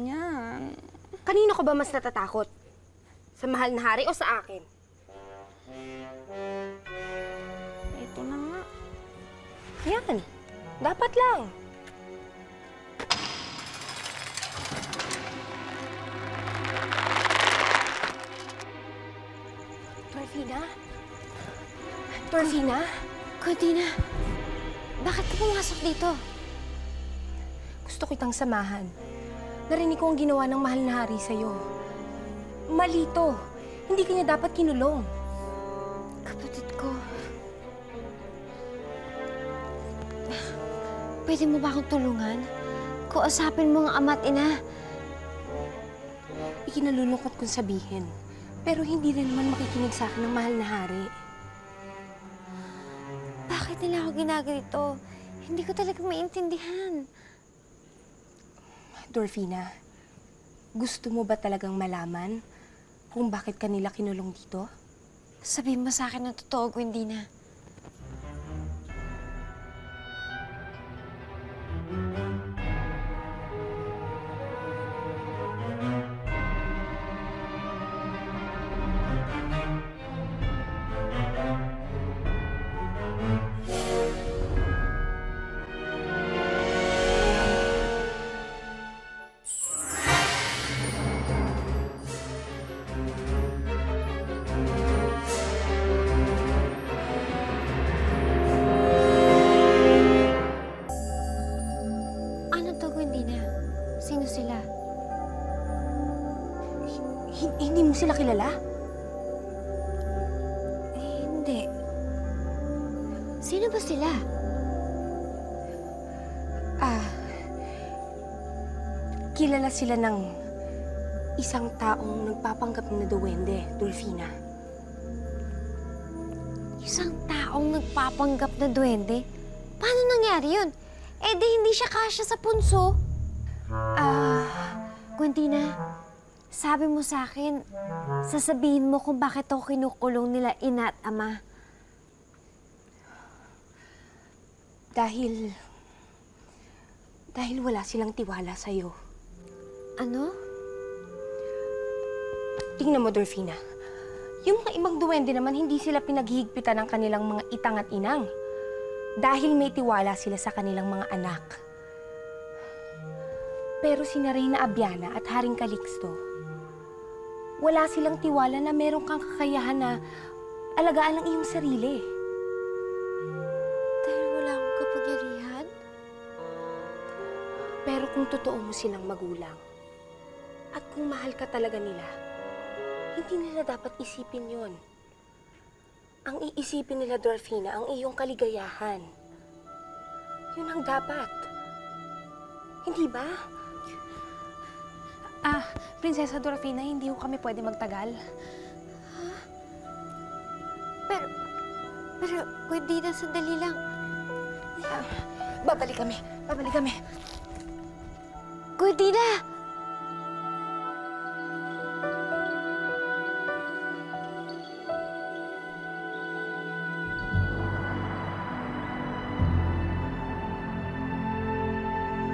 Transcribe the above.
ganyan? Kanino ka ba mas natatakot? Sa mahal na hari o sa akin? Ito na nga. Yan. Dapat lang. Dorfina? Dorfina? Cordelia, bakit ka pumasok dito? Gusto kitang samahan. Narinig ko ang ginawa ng mahal na hari sa'yo. Mali to. Hindi ka niya dapat kinulong. Kapatid ko. Pwede mo ba akong tulungan? Kausapin mo ang ama at ina. Ikinalulungkot kong sabihin. Pero hindi rin naman makikinig sa akin ng mahal na hari. Bakit nila ako ginaganito? Hindi ko talaga maintindihan. Dorfina, gusto mo ba talagang malaman kung bakit kanila kinulong dito? Sabihin mo sa akin ng totoo, Gwendina. Ano to, Gwendina? Sino sila? Hindi mo sila kilala? Hindi. Sino ba sila? Kilala sila ng isang taong nagpapanggap na duwende, Dorfina. Isang taong nagpapanggap na duwende? Paano nangyari yun? Eh di hindi siya kasya sa punso. Gwendina, sabi mo sa akin, sasabihin mo kung bakit ako kinukulong nila ina at ama. Dahil wala silang tiwala sa'yo. Ano? Tingnan mo, Dorfina. Yung mga ibang duwende naman, hindi sila pinaghihigpitan ng kanilang mga itang at inang. Dahil may tiwala sila sa kanilang mga anak. Pero si Reyna Abiana at Haring Calixto, wala silang tiwala na meron kang kakayahan na alagaan ang iyong sarili. Dahil wala akong kapangyarihan? Pero kung totoo mo silang magulang, at kung mahal ka talaga nila, hindi nila dapat isipin yon. Ang iisipin nila, Dorfina, ang iyong kaligayahan. Yun ang dapat. Hindi ba? Prinsesa Dorfina, hindi ko kami pwede magtagal. Pero, Gwendina, sandali lang. Babalik kami. Babalik kami. Gwendina!